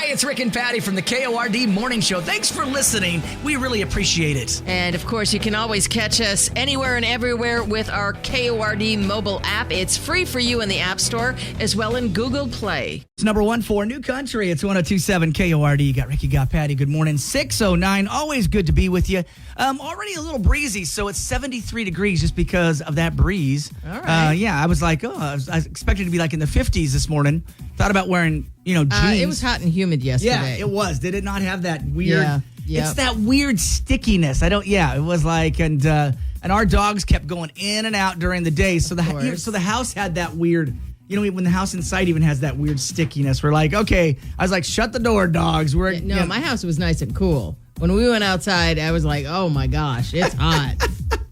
It's Rick and Patty from the KORD Morning Show. Thanks for listening. We really appreciate it. And, of course, you can always catch us anywhere and everywhere with our KORD mobile app. It's free for you in the App Store as well in Google Play. It's number one for New Country. It's 102.7 KORD. You got Rick, you got Patty. Good morning. 6:09. Always good to be with you. Already a little breezy, so it's 73 degrees just because of that breeze. All right. I was like, I was expecting to be like in the 50s this morning. Thought about wearing, jeans. It was hot and humid yesterday. Yeah, it was. Did it not have that weird? Yeah. Yep. It's that weird stickiness. It was like, and our dogs kept going in and out during the day. So the house had that weird. When the house inside even has that weird stickiness. We're like, okay. I was like, shut the door, dogs. My house was nice and cool. When we went outside, I was like, oh my gosh, it's hot.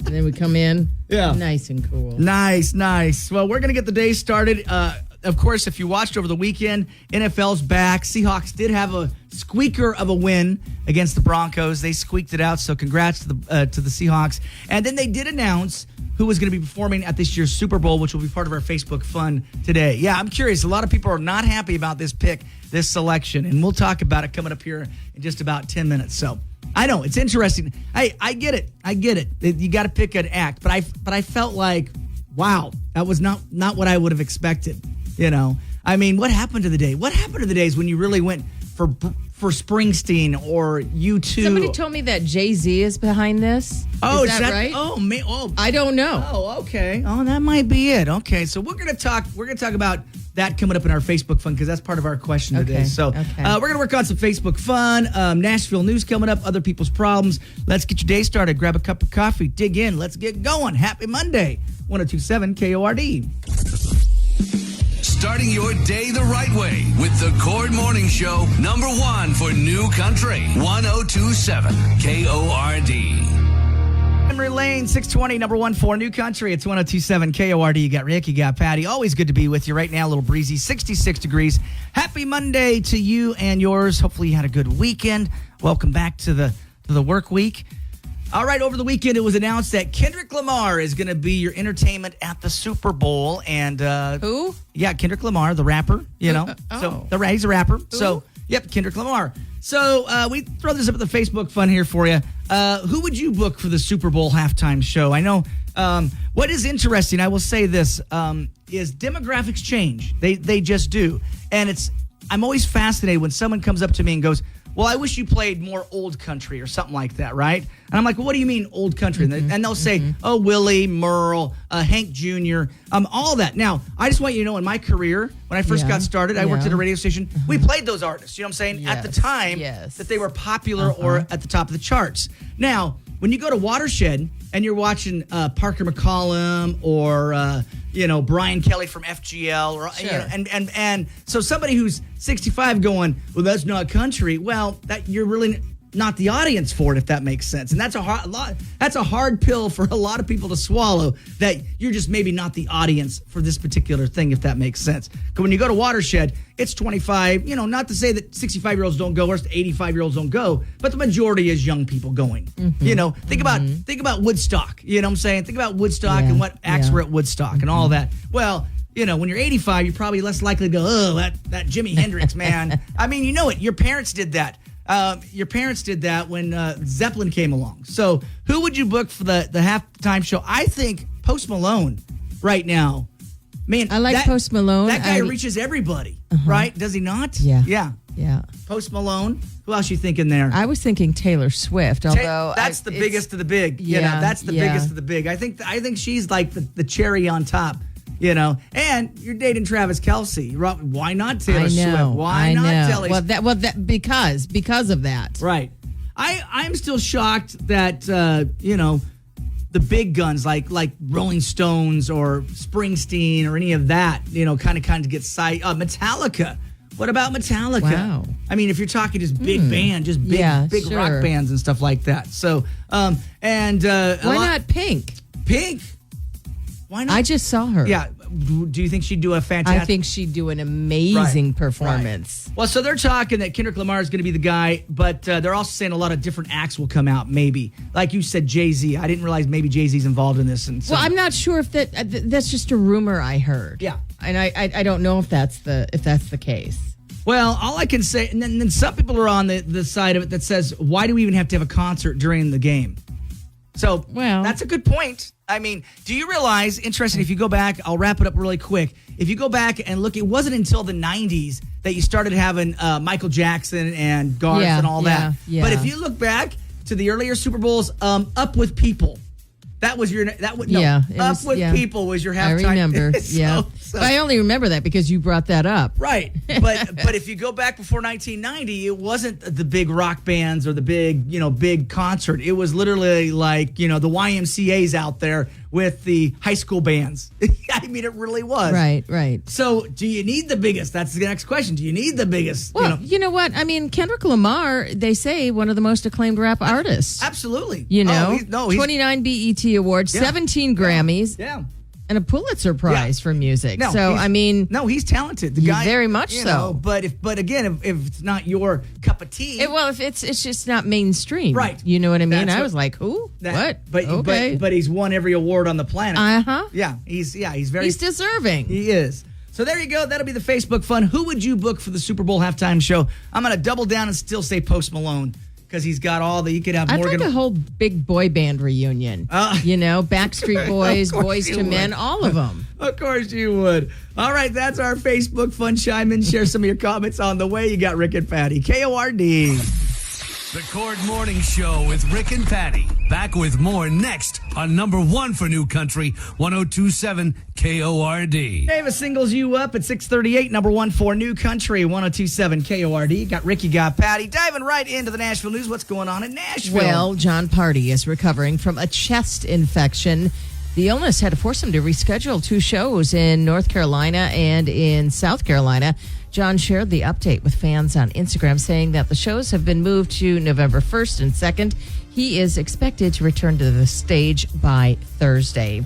And then we come in, nice and cool. Nice. Well, we're gonna get the day started. Of course, if you watched over the weekend, NFL's back. Seahawks did have a squeaker of a win against the Broncos. They squeaked it out, so congrats to the Seahawks. And then they did announce who was going to be performing at this year's Super Bowl, which will be part of our Facebook Fun today. Yeah, I'm curious. A lot of people are not happy about this pick, this selection, and we'll talk about it coming up here in just about 10 minutes. So I know, it's interesting. I get it. You got to pick an act, but I felt like, wow, that was not what I would have expected. I mean, what happened to the day? What happened to the days when you really went for Springsteen or U2? Somebody told me that Jay-Z is behind this. Oh, is that right? Oh, I don't know. Oh, okay. Oh, that might be it. Okay, so we're gonna talk about that coming up in our Facebook Fun because that's part of our question today. So we're gonna work on some Facebook Fun. Nashville news coming up. Other people's problems. Let's get your day started. Grab a cup of coffee. Dig in. Let's get going. Happy Monday. 102.7 KORD. Starting your day the right way with the KORD Morning Show, number one for New Country, 102.7 KORD. Memory Lane, 620, number one for New Country. It's 102.7 KORD. You got Rick, you got Patty. Always good to be with you. Right now, a little breezy, 66 degrees. Happy Monday to you and yours. Hopefully you had a good weekend. Welcome back to the work week. All right, over the weekend, it was announced that Kendrick Lamar is going to be your entertainment at the Super Bowl. And who? Yeah, Kendrick Lamar, the rapper, So he's a rapper. Who? So, yep, Kendrick Lamar. So we throw this up at the Facebook Fun here for you. Who would you book for the Super Bowl halftime show? I know what is interesting, I will say this, is demographics change. They just do. And I'm always fascinated when someone comes up to me and goes, well, I wish you played more old country or something like that, right? And I'm like, well, what do you mean old country? And they'll say, oh, Willie, Merle, Hank Jr., all that. Now, I just want you to know in my career, when I first got started, I worked at a radio station. We played those artists, you know what I'm saying? Yes. At the time that they were popular or at the top of the charts. Now, when you go to Watershed and you're watching Parker McCollum or Brian Kelly from FGL, or and so somebody who's 65 going, well, that's not country. Well, that you're really not the audience for it, if that makes sense. And that's a hard pill for a lot of people to swallow, that you're just maybe not the audience for this particular thing, if that makes sense. Because when you go to Watershed, it's 25, not to say that 65-year-olds don't go or 85-year-olds don't go, but the majority is young people going. Think about Woodstock, you know what I'm saying? Think about Woodstock and what acts were at Woodstock and all that. Well, when you're 85, you're probably less likely to go, oh, that Jimi Hendrix, man. I mean, your parents did that. Your parents did that when Zeppelin came along. So who would you book for the halftime show? I think Post Malone right now. Man, I like Post Malone. That guy reaches everybody, right? Does he not? Yeah. Post Malone. Who else you thinking there? I was thinking Taylor Swift, although that's the biggest of the big. That's the biggest of the big. I think she's like the cherry on top. And you're dating Travis Kelce. Why not Taylor Swift? Why not Taylor? Because of that. Right. I'm still shocked that the big guns like Rolling Stones or Springsteen or any of that kind of get sight. Metallica. What about Metallica? Wow. I mean, if you're talking just big band, just big rock bands and stuff like that. So why not Pink? Pink. Why not? I just saw her. Yeah. Do you think she'd do a fantastic? I think she'd do an amazing performance. Well, so they're talking that Kendrick Lamar is going to be the guy, but they're also saying a lot of different acts will come out, maybe. Like you said, Jay-Z. I didn't realize maybe Jay-Z's involved in this. And so, well, I'm not sure if that's just a rumor I heard. Yeah. And I don't know if that's the case. Well, all I can say, and then some people are on the side of it that says, why do we even have to have a concert during the game? So, that's a good point. I mean, do you realize, interesting, if you go back, I'll wrap it up really quick. If you go back and look, it wasn't until the 90s that you started having Michael Jackson and Garth and all that. Yeah. But if you look back to the earlier Super Bowls, Up With People. That was your People was your halftime. I remember. So, I only remember that because you brought that up. Right. But if you go back before 1990, it wasn't the big rock bands or the big concert. It was literally like, the YMCA's out there with the high school bands. I mean, it really was. Right. So, do you need the biggest? That's the next question. Do you need the biggest? Well, you know what? I mean, Kendrick Lamar, they say one of the most acclaimed rap artists. Absolutely. He's 29 BET Awards, 17 Grammys. Yeah. And a Pulitzer Prize for music. No, he's talented. The guy, very much so. But again, if it's not your cup of tea, if it's just not mainstream, right? You know what I mean? I was like, who? What? But okay. but he's won every award on the planet. Yeah, he's he's deserving. He is. So there you go. That'll be the Facebook fun. Who would you book for the Super Bowl halftime show? I'm going to double down and still say Post Malone. Because he's got all the, you could have Morgan. I'd like a whole big boy band reunion. Backstreet Boys, Boys to Men, all of them. Of course you would. All right, that's our Facebook fun. Chime in, share some of your comments on the way. You got Rick and Patty, KORD. The Cord Morning Show with Rick and Patty. Back with more next on number 1 for New Country, 102.7 KORD. Davis singles you up at 6:38, number 1 for New Country, 102.7 KORD. Got Ricky, got Patty. Diving right into the Nashville news. What's going on in Nashville? Well, John Party is recovering from a chest infection. The illness had to force him to reschedule 2 shows in North Carolina and in South Carolina. John shared the update with fans on Instagram, saying that the shows have been moved to November 1st and 2nd. He is expected to return to the stage by Thursday.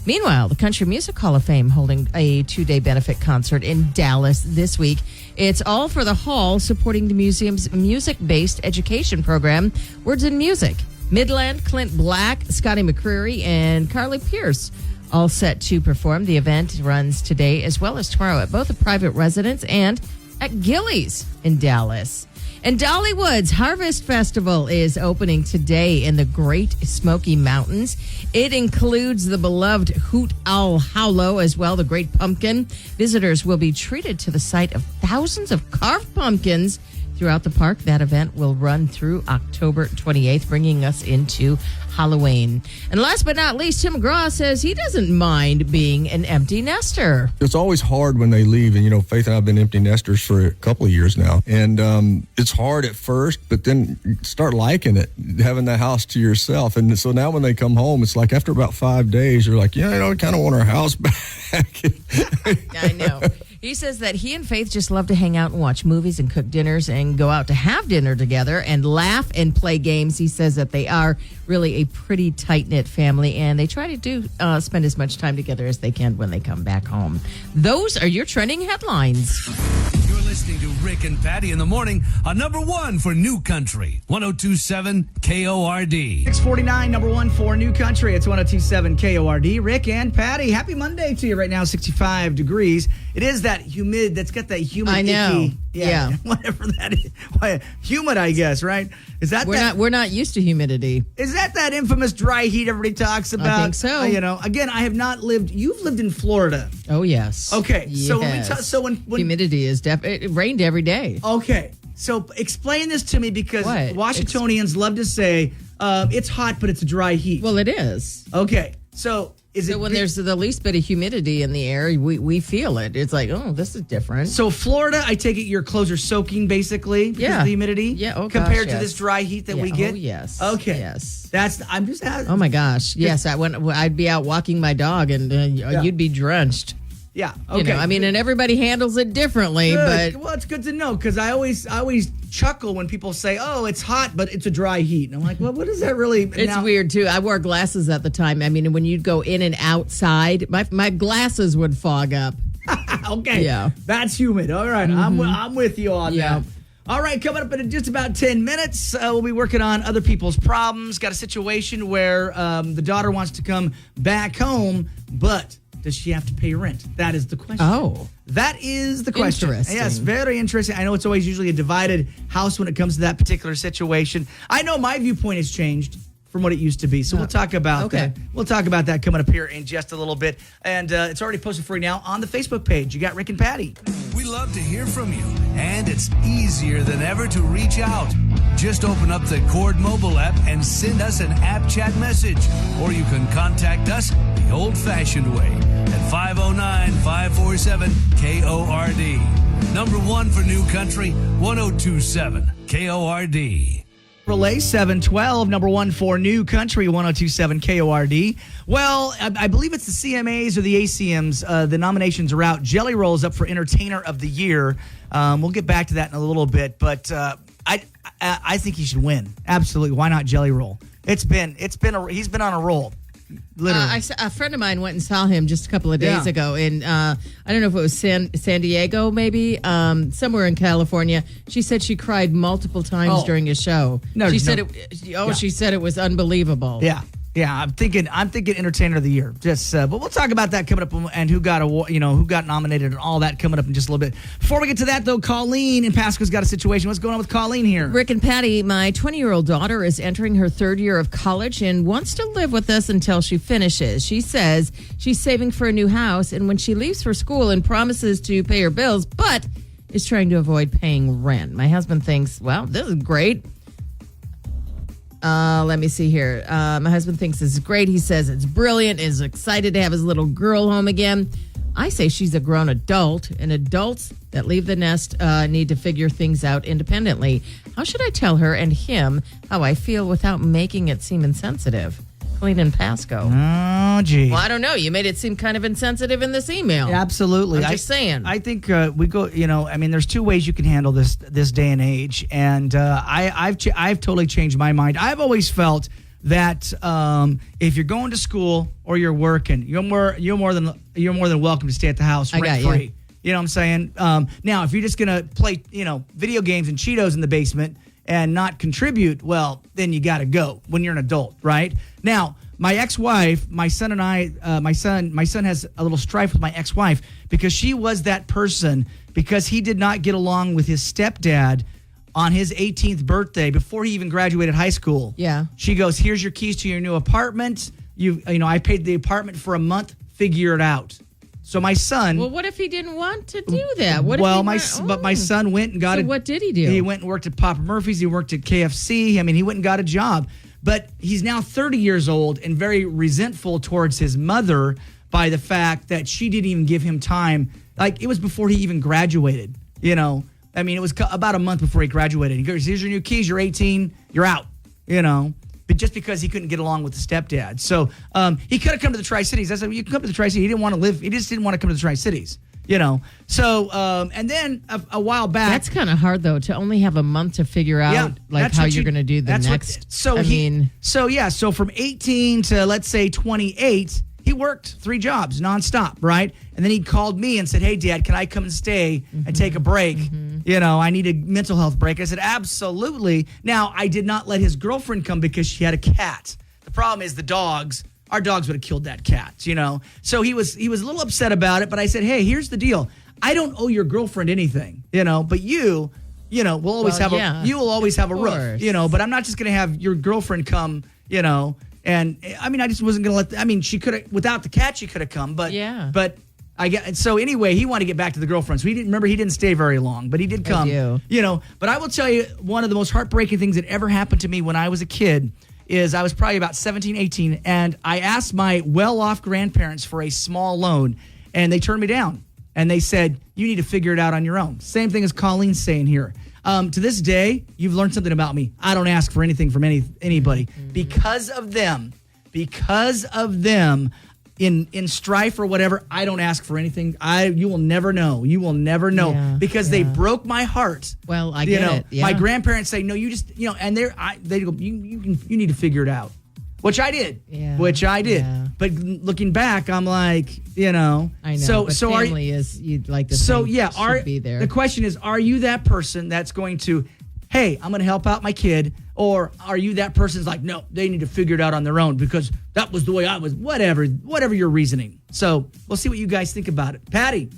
Meanwhile, the Country Music Hall of Fame holding a 2-day benefit concert in Dallas this week. It's all for the hall, supporting the museum's music-based education program, Words and Music. Midland, Clint Black, Scotty McCreery, and Carly Pierce all set to perform. The event runs today as well as tomorrow at both a private residence and at Gilley's in Dallas. And Dollywood's Harvest Festival is opening today in the Great Smoky Mountains. It includes the beloved Hoot Owl Hollow as well, the Great Pumpkin. Visitors will be treated to the sight of thousands of carved pumpkins throughout the park. That event will run through October 28th, bringing us into Halloween. And last but not least, Tim McGraw says he doesn't mind being an empty nester. It's always hard when they leave. And, Faith and I have been empty nesters for a couple of years now. And it's hard at first, but then you start liking it, having the house to yourself. And so now when they come home, it's like after about 5 days, you're like, I kind of want our house back. I know. He says that he and Faith just love to hang out and watch movies and cook dinners and go out to have dinner together and laugh and play games. He says that they are really a pretty tight-knit family, and they try to spend as much time together as they can when they come back home. Those are your trending headlines. You're listening to Rick and Patty in the morning on number 1 for New Country, 102.7 KORD. 6:49, number 1 for New Country. It's 102.7 KORD. Rick and Patty, happy Monday to you right now, 65 degrees. It is that humid, that's got that humid, I know. icky. Yeah. Whatever that is. Humid, I guess, right? Is that we're not used to humidity. Is that infamous dry heat everybody talks about? I think so. Again, I have not lived. You've lived in Florida. Oh yes. Okay. Yes. So when humidity is it rained every day. Okay. So explain this to me, because Washingtonians love to say it's hot, but it's a dry heat. Well, it is. Okay. So when there's the least bit of humidity in the air, we feel it. It's like, oh, this is different. So Florida, I take it your clothes are soaking basically because of the humidity? Yeah. Compared to this dry heat that we get? Oh, yes. Okay. Yes. I'm just asking. Oh, my gosh. Yes. I'd be out walking my dog and you'd be drenched. Yeah. Okay. And everybody handles it differently. Good. But well, it's good to know, because I always chuckle when people say, "Oh, it's hot, but it's a dry heat," and I'm like, "Well, what does that really?" It's weird too. I wore glasses at the time. When you'd go in and outside, my glasses would fog up. Okay. Yeah. That's humid. All right. Mm-hmm. I'm with you on that. All right, coming up in just about 10 minutes, we'll be working on other people's problems. Got a situation where the daughter wants to come back home, but does she have to pay rent? That is the question. Oh. That is the question. Interesting. Yes, very interesting. I know it's always usually a divided house when it comes to that particular situation. I know my viewpoint has changed from what it used to be. So we'll talk about okay. that. We'll talk about that coming up here in just a little bit. And it's already posted for you now on the Facebook page. You got Rick and Patty. We love to hear from you, and it's easier than ever to reach out. Just open up the Cord mobile app and send us an app chat message, or you can contact us the old-fashioned way at 509-547-KORD. Number one for New Country, 1027 KORD. Relay 712, number one for New Country, 1027 KORD. Well, I believe it's the CMAs or the ACMs. The nominations are out. Jelly Roll's up for Entertainer of the Year. We'll get back to that in a little bit, but I think he should win. Absolutely. Why not Jelly Roll? He's been on a roll. Literally. A friend of mine went and saw him just a couple of days ago in, I don't know if it was San Diego, maybe, somewhere in California. She said she cried multiple times during his show. She said it was unbelievable. Yeah. Yeah, I'm thinking Entertainer of the Year. But we'll talk about that coming up and who got nominated and all that coming up in just a little bit. Before we get to that though, Colleen in Pasco's got a situation. What's going on with Colleen here? Rick and Patty, my 20-year-old daughter is entering her third year of college and wants to live with us until she finishes. She says she's saving for a new house, and when she leaves for school and promises to pay her bills, but is trying to avoid paying rent. My husband thinks, well, this is great. Let me see here. My husband thinks this is great. He says it's brilliant, is excited to have his little girl home again. I say she's a grown adult, and adults that leave the nest need to figure things out independently. How should I tell her and him how I feel without making it seem insensitive? Colleen and Pasco. Oh, gee. Well, I don't know. You made it seem kind of insensitive in this email. Yeah, absolutely. I'm just saying. I think we go. There's two ways you can handle this day and age, and I've totally changed my mind. I've always felt that if you're going to school or you're working, you're more than welcome to stay at the house rent free. You know what I'm saying? Now, if you're just gonna play video games and Cheetos in the basement and not contribute, well, then you got to go when you're an adult, right? Now, my ex-wife, my son and I, my son has a little strife with my ex-wife because she was that person because he did not get along with his stepdad on his 18th birthday before he even graduated high school. Yeah. She goes, here's your keys to your new apartment. I paid the apartment for a month. Figure it out. So my son. Well, what if he didn't want to do that? But my son went and got So what did he do? He went and worked at Papa Murphy's. He worked at KFC. I mean, he went and got a job. But he's now 30 years old and very resentful towards his mother by the fact that she didn't even give him time. Like, it was before he even graduated, I mean, it was about a month before he graduated. He goes, here's your new keys. You're 18. You're out, But just because he couldn't get along with the stepdad. So he could have come to the Tri-Cities. I said, you can come to the Tri-Cities. He didn't want to live. He just didn't want to come to the Tri-Cities, So, and then a while back. That's kind of hard, though, to only have a month to figure out how you're going to do the next. So from 18 to, let's say, 28, he worked 3 jobs nonstop, right? And then he called me and said, hey, Dad, can I come and stay and take a break? I need a mental health break. I said, absolutely. Now, I did not let his girlfriend come because she had a cat. The problem is our dogs would have killed that cat, So he was a little upset about it, but I said, hey, here's the deal. I don't owe your girlfriend anything, but you will always have a roof, but I'm not just going to have your girlfriend come, and I mean, I just wasn't going to she could have, without the cat, she could have come, but so anyway, he wanted to get back to the girlfriend. So he didn't stay very long, but he did come, but I will tell you, one of the most heartbreaking things that ever happened to me when I was a kid is I was probably about 17, 18, and I asked my well-off grandparents for a small loan, and they turned me down. And they said, you need to figure it out on your own. Same thing as Colleen's saying here. To this day, you've learned something about me. I don't ask for anything from anybody. Because of them, in strife or whatever, I don't ask for anything. You will never know. Because they broke my heart. Well, I get it. Yeah. My grandparents say, no, you just, and they go, you need to figure it out. Which I did. Yeah. Yeah. But looking back, I'm like, I know. So family you'd like to should be there. The question is, are you that person that's going to, hey, I'm going to help out my kid? Or are you that person that's like, no, they need to figure it out on their own because that was the way I was, whatever your reasoning. So we'll see what you guys think about it. Patty,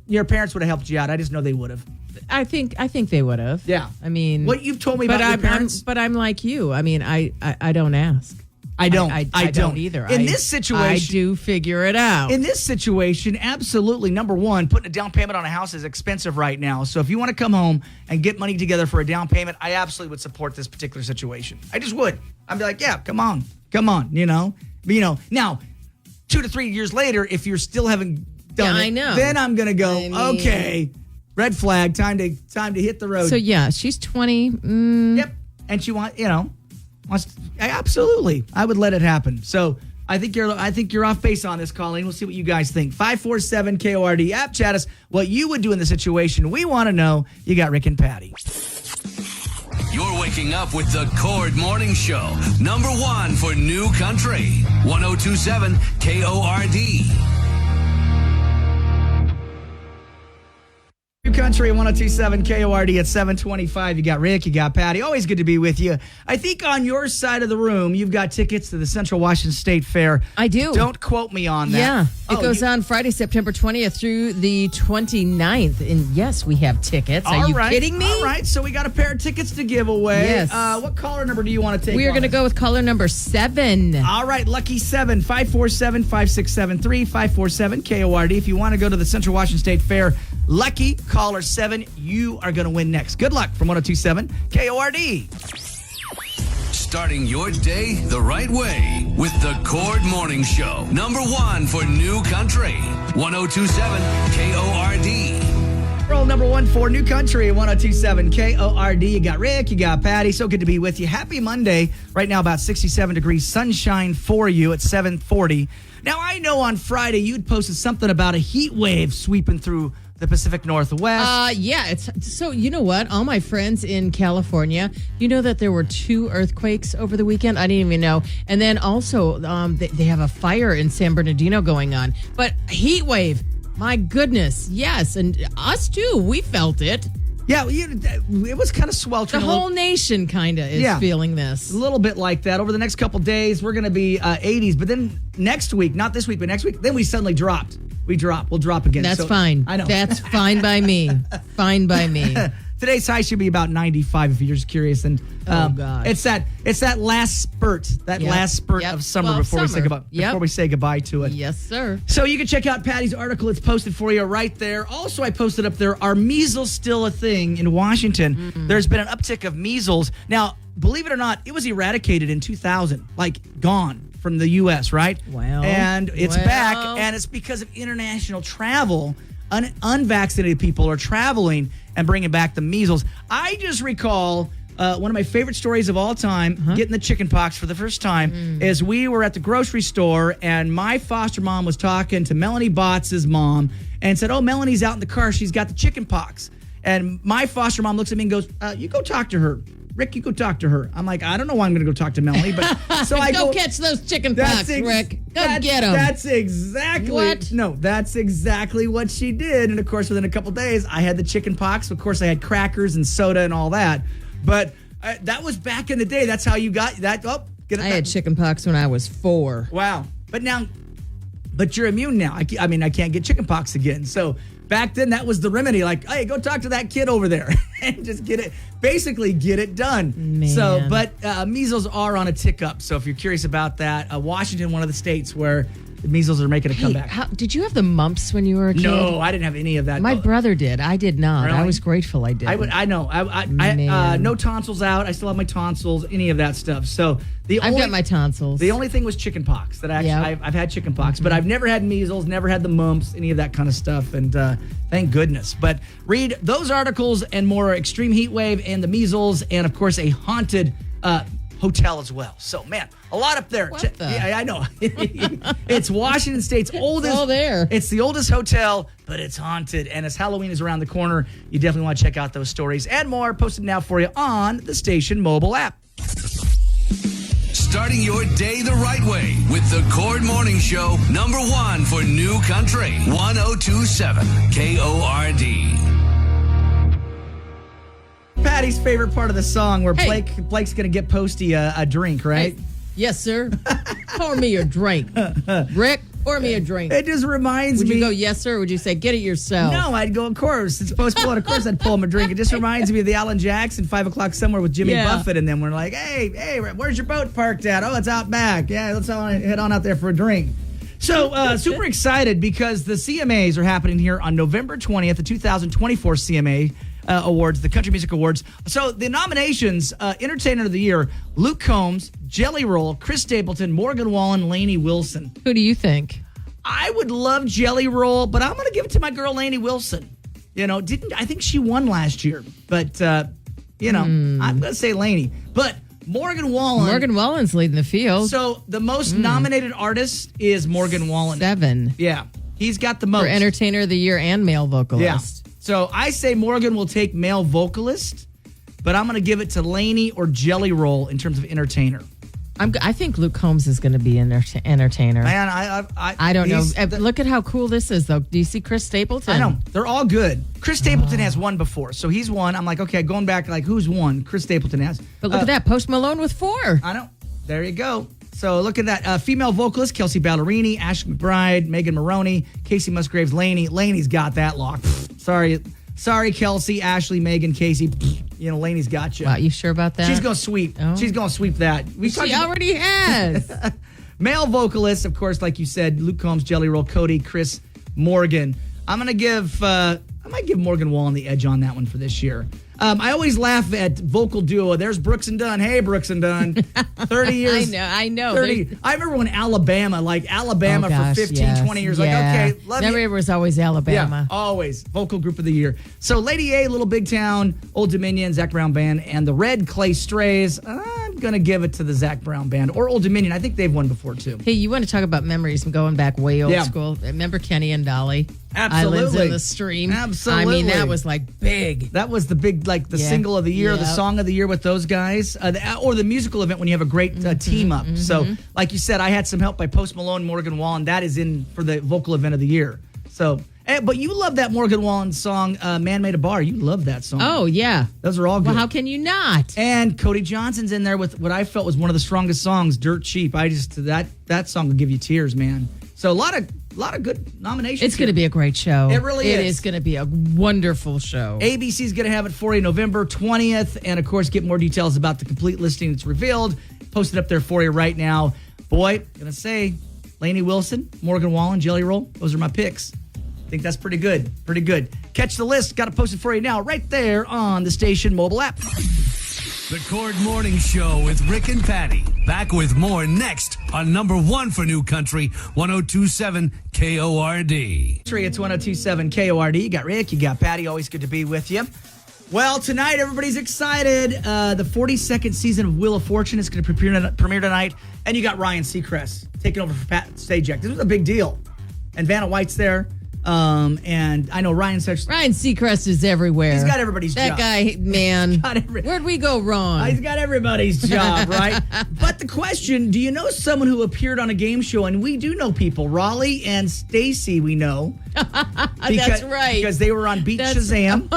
your parents would have helped you out. I just know they would have. I think they would have. Yeah. I mean, What you've told me about your parents. but I'm like you. I mean, I don't ask. I don't. I don't either. In this situation, I do figure it out. In this situation, absolutely. Number one, putting a down payment on a house is expensive right now. So if you want to come home and get money together for a down payment, I absolutely would support this particular situation. I just would. I'd be like, yeah, come on. Now, 2 to 3 years later, if you're still haven't done it, I know. then I'm going to go, I mean- okay, red flag, time to hit the road. So yeah, she's 20. Yep. And she absolutely. I would let it happen. So I think you're off base on this, Colleen. We'll see what you guys think. 547 KORD app chat us what you would do in the situation. We want to know. You got Rick and Patty. You're waking up with the Cord Morning Show. Number 1 for New Country. 1027 KORD. New Country 1027 KORD at 725. You got Rick, you got Patty. Always good to be with you. I think on your side of the room, you've got tickets to the Central Washington State Fair. I do. Don't quote me on that. Yeah, it goes you- on Friday, September 20th through the 29th. And yes, we have tickets. Are All you right. kidding me? All right, so we got a pair of tickets to give away. Yes. What caller number do you want to take? We are on going to it? go with caller number 7. All right, lucky 7, 547-5673, 547 KORD. If you want to go to the Central Washington State Fair, lucky caller 7, you are going to win next. Good luck from 1027 KORD. Starting your day the right way with the Cord Morning Show. Number 1 for New Country. 1027 KORD. Roll number 1 for New Country 1027 KORD. You got Rick, you got Patty. So good to be with you. Happy Monday. Right now, about 67 degrees sunshine for you at 740. Now, I know on Friday you'd posted something about a heat wave sweeping through the Pacific Northwest. Yeah, it's so you know what? All my friends in California, you know that there were 2 earthquakes over the weekend. I didn't even know. And then also, they have a fire in San Bernardino going on. But heat wave, my goodness, yes, and us too. We felt it. Yeah, it was kind of sweltering. The whole nation kind of is feeling this. A little bit like that. Over the next couple days, we're going to be 80s. But then next week, not this week, but next week, then we suddenly dropped. We'll drop again. That's So, fine. I know. That's fine by me. Fine by me. Today's high should be about 95 if you're just curious. And Oh, gosh. it's that last spurt, Yep. of summer Well, before summer. we say goodbye to it. Yes, sir. So you can check out Patty's article. It's posted for you right there. Also, I posted up there, are measles still a thing in Washington? There's been an uptick of measles. Now, believe it or not, it was eradicated in 2000, like gone from the U.S., right? Well, and it's back, and it's because of international travel. Unvaccinated people are traveling and bringing back the measles. I just recall one of my favorite stories of all time, getting the chicken pox for the first time, is we were at the grocery store, and my foster mom was talking to Melanie Botts' mom and said, oh, Melanie's out in the car. She's got the chicken pox. And my foster mom looks at me and goes, you go talk to her. Rick, you go talk to her. I'm like, I don't know why I'm going to go talk to Melanie, but so I go catch those chicken pox, Rick. Go get them. That's exactly What? No, that's exactly what she did. And of course, within a couple days, I had the chicken pox. Of course, I had crackers and soda and all that. But that was back in the day. That's how you got that. Oh, get it. I had chicken pox when I was 4. Wow. But you're immune now. I can't get chicken pox again. So back then, that was the remedy. Like, hey, go talk to that kid over there and just get it done. Man. So, but measles are on a tick up. So if you're curious about that, Washington, one of the states where the measles are making a comeback. Did you have the mumps when you were a kid? No, I didn't have any of that. My brother did. I did not. Really? I was grateful I did. I know. I Man. no tonsils out. I still have my tonsils. Any of that stuff. So I've got my tonsils. The only thing was chicken pox. That actually Yep. I've had chicken pox, but I've never had measles, never had the mumps, any of that kind of stuff. And thank goodness. But read those articles and more: extreme heat wave and the measles, and of course a haunted hotel as well. So man, a lot up there. What the? Yeah, I know. It's Washington State's oldest. all there. It's the oldest hotel, but it's haunted. And as Halloween is around the corner, you definitely want to check out those stories and more posted now for you on the station mobile app. Starting your day the right way with the Cord Morning Show. Number 1 for New Country. 1027 KORD. Patty's favorite part of the song where Hey. Blake's going to get Posty a drink, right? Hey, yes, sir. Pour me your drink. Rick, Pour me a drink. It just reminds Would me. you go yes, sir, or would you say get it yourself? No, I'd go, of course. It's Post Malone. Of course, I'd pull him a drink. It just reminds me of the Alan Jackson 5 o'clock somewhere with Jimmy Buffett and them. We're like, hey, where's your boat parked at? Oh, it's out back. Yeah, let's all head on out there for a drink. So, super excited because the CMAs are happening here on November 20th, the 2024 CMA Awards, the Country Music Awards. So, the nominations, Entertainer of the Year, Luke Combs, Jelly Roll, Chris Stapleton, Morgan Wallen, Lainey Wilson. Who do you think? I would love Jelly Roll, but I'm going to give it to my girl Lainey Wilson. You know, I think she won last year, but I'm going to say Lainey. But Morgan Wallen's leading the field. So the most nominated artist is Morgan Wallen. 7. Yeah, he's got the most For Entertainer of the Year and Male Vocalist. Yeah. So I say Morgan will take Male Vocalist, but I'm going to give it to Lainey or Jelly Roll in terms of Entertainer. I think Luke Combs is going to be Entertainer. Man, I don't know. Look at how cool this is, though. Do you see Chris Stapleton? I know. They're all good. Chris Stapleton has won before, so he's won. I'm like, okay, going back, like, who's won? Chris Stapleton has. But look at that. Post Malone with 4. I know. There you go. So look at that. Female vocalist, Kelsey Ballerini, Ashley McBride, Megan Maroney, Casey Musgraves, Lainey. Lainey's got that locked. Sorry, Kelsey, Ashley, Megan, Casey. You know, Lainey's got you. Wow, you sure about that? She's going to sweep. Oh. She's going to sweep that. She already has. Male vocalists, of course, like you said, Luke Combs, Jelly Roll, Cody, Chris, Morgan. I might give Morgan Wallen the edge on that one for this year. I always laugh at vocal duo. There's Brooks and Dunn. Hey, Brooks and Dunn. 30 years. I know. 30. I remember when Alabama for 15, 20 years. Like, okay, love you. It was always Alabama. Yeah, always. Vocal group of the year. So Lady A, Little Big Town, Old Dominion, Zac Brown Band, and the Red Clay Strays. I'm going to give it to the Zac Brown Band or Old Dominion. I think they've won before, too. Hey, you want to talk about memories and going back way old school? Remember Kenny and Dolly? Absolutely. Islands in the Stream. Absolutely. I mean, that was like big. That was the big, like the single of the year, the song of the year with those guys, or the musical event when you have a great team up. So, like you said, I had some help by Post Malone, Morgan Wallen. That is in for the vocal event of the year. So, but you love that Morgan Wallen song, Man Made a Bar. You love that song. Oh, yeah. Those are all good. Well, how can you not? And Cody Johnson's in there with what I felt was one of the strongest songs, Dirt Cheap. That song will give you tears, man. So a lot of good nominations. It's going to be a great show. It really is. It is going to be a wonderful show. ABC's going to have it for you November 20th. And, of course, get more details about the complete listing that's revealed. Post it up there for you right now. Boy, going to say, Lainey Wilson, Morgan Wallen, Jelly Roll. Those are my picks. I think that's pretty good. Pretty good. Catch the list. Got it posted for you now right there on the station mobile app. The Cord Morning Show with Rick and Patty. Back with more next on number 1 for New Country, 102.7 KORD. It's 102.7 KORD. You got Rick, you got Patty. Always good to be with you. Well, tonight, everybody's excited. The 42nd season of Wheel of Fortune is going to premiere tonight. And you got Ryan Seacrest taking over for Pat Sajak. This was a big deal. And Vanna White's there. And I know Ryan Seacrest is everywhere. He's got everybody's job. That guy, man. Where'd we go wrong? He's got everybody's job, right? But the question, do you know someone who appeared on a game show? And we do know people. Raleigh and Stacy, we know. That's right. Because they were on Beat Shazam.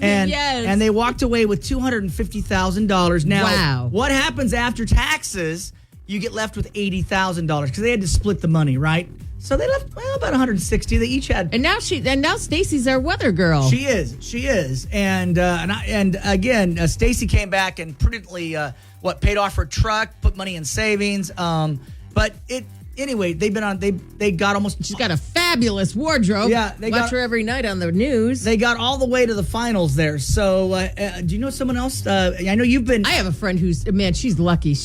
And they walked away with $250,000. Now, what happens after taxes? You get left with $80,000 because they had to split the money, right? So they left about 160. They each had, and now Stacy's our weather girl. She is, and again, Stacy came back and prudently paid off her truck, put money in savings. But anyway, they've been on. They got almost. She's got a fabulous wardrobe. Yeah, they watch her every night on the news. They got all the way to the finals there. So do you know someone else? I know you've been. I have a friend who's she's lucky.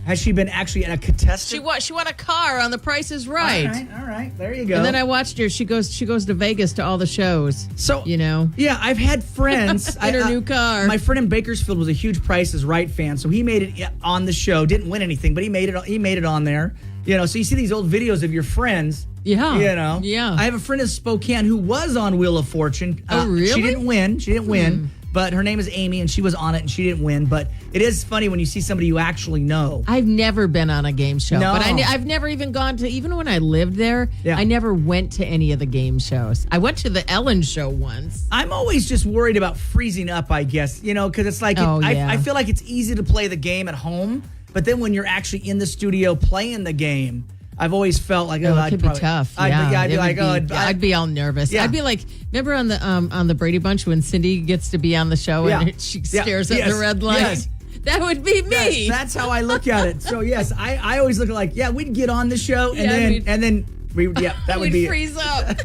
Has she been actually in a contestant? She won a car on The Price is Right. All right. There you go. And then I watched her. She goes to Vegas to all the shows. So yeah, I've had friends in her new car. My friend in Bakersfield was a huge Price is Right fan, so he made it on the show. Didn't win anything, but he made it on there. So you see these old videos of your friends. Yeah. Yeah. I have a friend in Spokane who was on Wheel of Fortune. Oh, really? She didn't win. But her name is Amy, and she was on it, and she didn't win. But it is funny when you see somebody you actually know. I've never been on a game show. No. But I've never even gone to, even when I lived there, yeah. I never went to any of the game shows. I went to the Ellen show once. I'm always just worried about freezing up, I guess, because it's like, I feel like it's easy to play the game at home. But then when you're actually in the studio playing the game, I've always felt like, Oh, it I'd could probably, be tough. I'd Yeah, be it like, would be- I'd be all nervous. Yeah. I'd be like, remember on the Brady Bunch when Cindy gets to be on the show Yeah. and she Yeah. stares at Yes. the red light? Yes. That would be me. Yes, that's how I look at it. So yes, I always look like, we'd get on the show and then that would We'd be it. freeze up.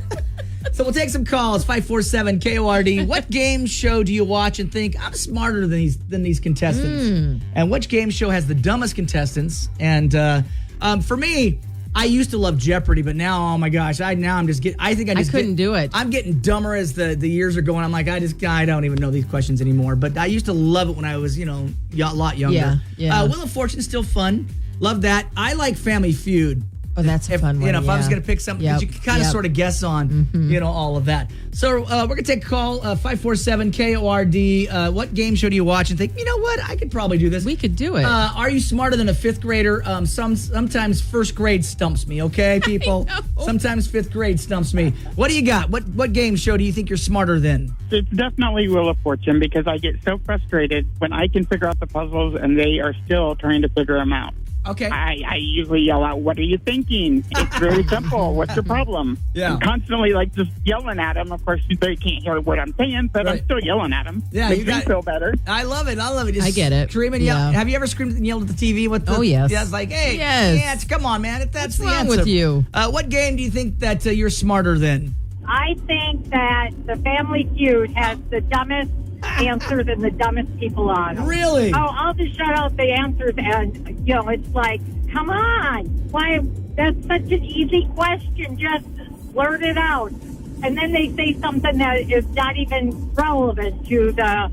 So we'll take some calls. 547 KORD. What game show do you watch and think I'm smarter than these contestants? And which game show has the dumbest contestants? And for me, I used to love Jeopardy, but now, oh my gosh, I couldn't do it. I'm getting dumber as the years are going. I'm like, I don't even know these questions anymore. But I used to love it when I was, a lot younger. Yeah. Wheel of Fortune's still fun. Love that. I like Family Feud. Oh, that's a fun one. If I was going to pick something, Yep. you can kind of sort of guess on, all of that. So we're going to take a call, 547 KORD. What game show do you watch and think, you know what, I could probably do this? We could do it. Are you smarter than a fifth grader? Sometimes first grade stumps me, okay, people? Sometimes fifth grade stumps me. What do you got? What game show do you think you're smarter than? It's definitely Wheel of Fortune because I get so frustrated when I can figure out the puzzles and they are still trying to figure them out. Okay. I usually yell out, "What are you thinking?" It's really simple. What's your problem? Yeah. I'm constantly just yelling at them. Of course, they can't hear what I'm saying, but Right. I'm still yelling at them. Yeah, Makes you me got feel better. I love it. Just I get it. Scream and yell. Yeah. Have you ever screamed and yelled at the TV with the? Oh, yes. Yeah, it's like, hey, Yes. come on, man. That's What's the wrong answer. with you? What game do you think that you're smarter than? I think that the Family Feud has the dumbest answers and the dumbest people on them. Really? Oh, I'll just shout out the answers and, it's like, come on. Why? That's such an easy question. Just blurt it out. And then they say something that is not even relevant to the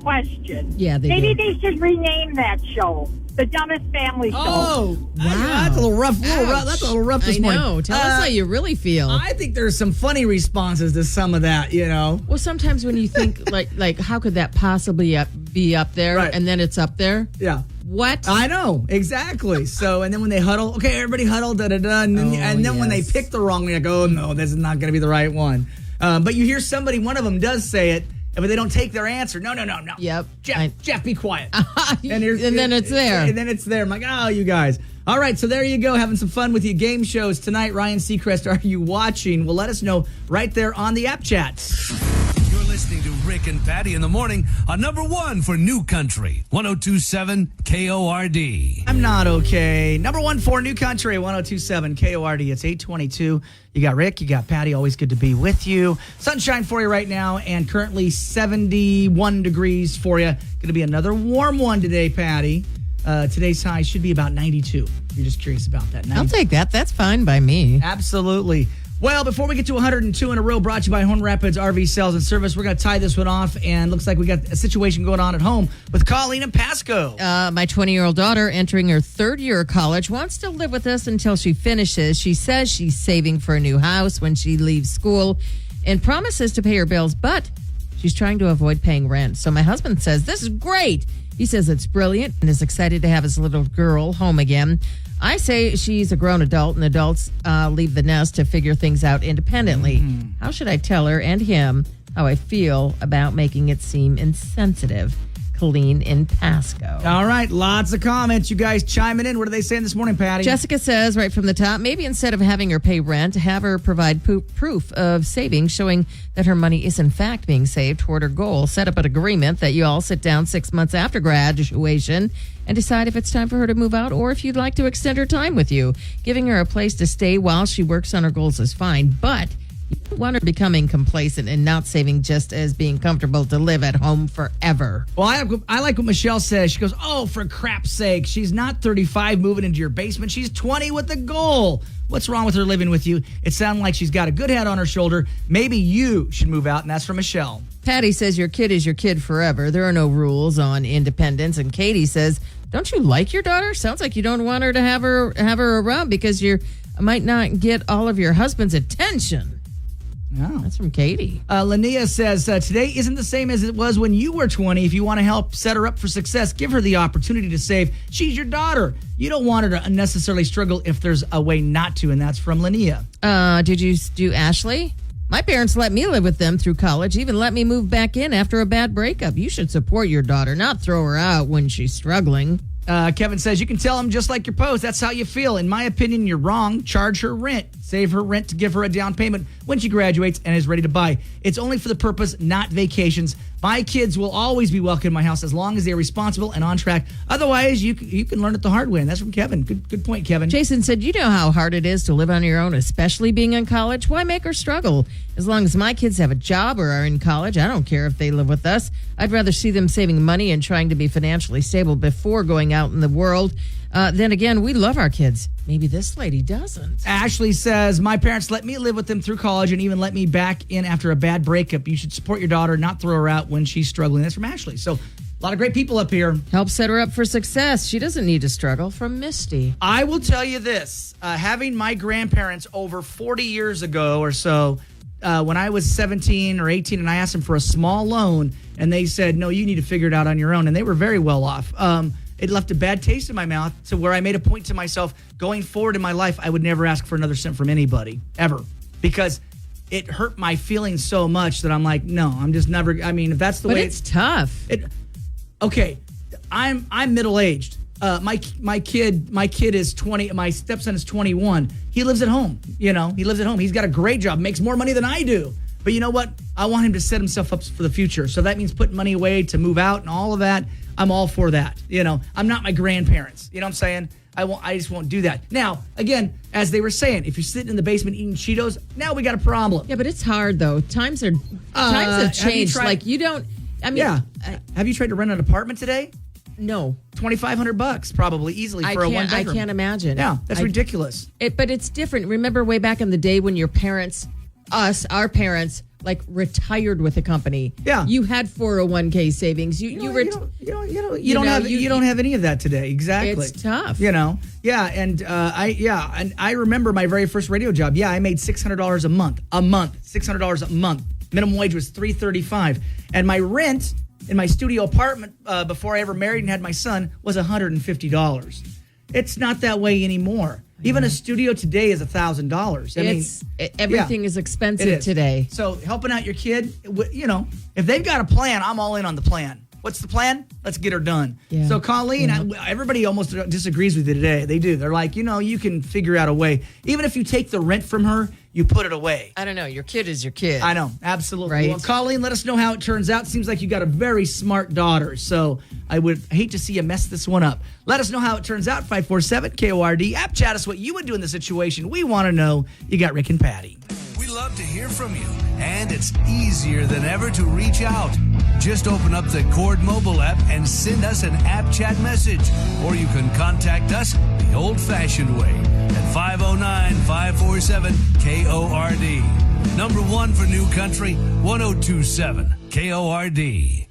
question. Yeah, they Maybe do. they should rename that show The Dumbest Family Show. Oh, Wow. That's a little rough. That's a little rough this I morning. know. Tell us how you really feel. I think there's some funny responses to some of that, Well, sometimes when you think like how could that possibly be up there, Right. and then it's up there. Yeah. What? I know, exactly. So, and then when they huddle, okay, everybody huddle, da-da-da. And then when they yes. pick the wrong one, you're like, oh, no, this is not going to be the right one. But you hear somebody, one of them does say it, but they don't take their answer. No. Yep. Jeff, be quiet. And then it's there. And then it's there. I'm like, oh, you guys. All right, so there you go, having some fun with you. Game shows tonight. Ryan Seacrest, are you watching? Well, let us know right there on the app chats. You're listening to Rick and Patty in the morning on number one for New Country, 102.7 KORD. I'm not okay. Number one for New Country, 102.7 KORD. It's 8:22. You got Rick, you got Patty. Always good to be with you. Sunshine for you right now, and currently 71 degrees for you. Going to be another warm one today, Patty. Today's high should be about 92. If you're just curious about that. I'll take that. That's fine by me. Absolutely. Well, before we get to 102 in a row, brought to you by Horn Rapids RV Sales and Service, we're going to tie this one off, and looks like we got a situation going on at home with Colleen and Pasco. My 20-year-old daughter, entering her third year of college, wants to live with us until she finishes. She says she's saving for a new house when she leaves school and promises to pay her bills, but she's trying to avoid paying rent. So my husband says, this is great. He says it's brilliant and is excited to have his little girl home again. I say she's a grown adult and adults leave the nest to figure things out independently. How should I tell her and him how I feel about making it seem insensitive? Colleen in Pasco. All right, lots of comments. You guys chiming in. What are they saying this morning, Patty? Jessica says right from the top, maybe instead of having her pay rent, have her provide proof of savings showing that her money is in fact being saved toward her goal. Set up an agreement that you all sit down 6 months after graduation and decide if it's time for her to move out or if you'd like to extend her time with you. Giving her a place to stay while she works on her goals is fine, but you don't want her becoming complacent and not saving just as being comfortable to live at home forever. Well, I like what Michelle says. She goes, oh, for crap's sake, she's not 35 moving into your basement. She's 20 with a goal. What's wrong with her living with you? It sounds like she's got a good head on her shoulder. Maybe you should move out, and that's from Michelle. Patty says your kid is your kid forever. There are no rules on independence. And Katie says, don't you like your daughter? Sounds like you don't want her to have her around because you might not get all of your husband's attention. Oh. That's from Katie. Linnea says, today isn't the same as it was when you were 20. If you want to help set her up for success, give her the opportunity to save. She's your daughter. You don't want her to unnecessarily struggle if there's a way not to, and that's from Linnea. Did you do Ashley? My parents let me live with them through college, even let me move back in after a bad breakup. You should support your daughter, not throw her out when she's struggling. Kevin says, you can tell him just like your post. That's how you feel. In my opinion, you're wrong. Charge her rent. Save her rent to give her a down payment when she graduates and is ready to buy. It's only for the purpose, not vacations. My kids will always be welcome in my house as long as they're responsible and on track. Otherwise, you can learn it the hard way. And that's from Kevin. Good point, Kevin. Jason said, you know how hard it is to live on your own, especially being in college. Why make her struggle? As long as my kids have a job or are in college, I don't care if they live with us. I'd rather see them saving money and trying to be financially stable before going out in the world. Then again, we love our kids. Maybe this lady doesn't. Ashley says, my parents let me live with them through college and even let me back in after a bad breakup. You should support your daughter, not throw her out when she's struggling. That's from Ashley. So a lot of great people up here. Help set her up for success. She doesn't need to struggle. From Misty. I will tell you this. Having my grandparents over 40 years ago or so, when I was 17 or 18 and I asked them for a small loan and they said, no, you need to figure it out on your own. And they were very well off. It left a bad taste in my mouth to where I made a point to myself going forward in my life, I would never ask for another cent from anybody ever, because it hurt my feelings so much that I'm like, no, I'm just never. I mean, if that's the But way it's tough. Okay, I'm middle aged. My kid is 20. My stepson is 21. He lives at home. He lives at home. He's got a great job, makes more money than I do. But you know what? I want him to set himself up for the future. So that means putting money away to move out and all of that. I'm all for that. I'm not my grandparents. You know what I'm saying? I just won't do that. Now, again, as they were saying, if you're sitting in the basement eating Cheetos, now we got a problem. Yeah, but it's hard though. Times have changed. Like you don't. I mean, yeah. Have you tried to rent an apartment today? No. $2,500 probably easily for a one bedroom. I can't imagine. Yeah, that's ridiculous. But it's different. Remember way back in the day when your parents, our parents, like retired with a company. Yeah. You had 401k savings. You don't have any of that today. Exactly. It's tough. Yeah, and I remember my very first radio job. Yeah, I made $600 a month. $600 a month. Minimum wage was $335, and my rent in my studio apartment before I ever married and had my son was $150. It's not that way anymore. Even a studio today is $1,000. Everything is expensive today. So helping out your kid, if they've got a plan, I'm all in on the plan. What's the plan? Let's get her done. Yeah. So Colleen, everybody almost disagrees with you today. They do. They're like, you can figure out a way. Even if you take the rent from her, you put it away. I don't know. Your kid is your kid. I know. Absolutely. Right. Well, Colleen, let us know how it turns out. Seems like you got a very smart daughter. So I would hate to see you mess this one up. Let us know how it turns out. 547-KORD. App chat us what you would do in the situation. We want to know. You got Rick and Patty. We love to hear from you, and it's easier than ever to reach out. Just open up the Cord mobile app and send us an app chat message, or you can contact us the old-fashioned way at 509-547-KORD. Number one for New Country, 102.7 KORD.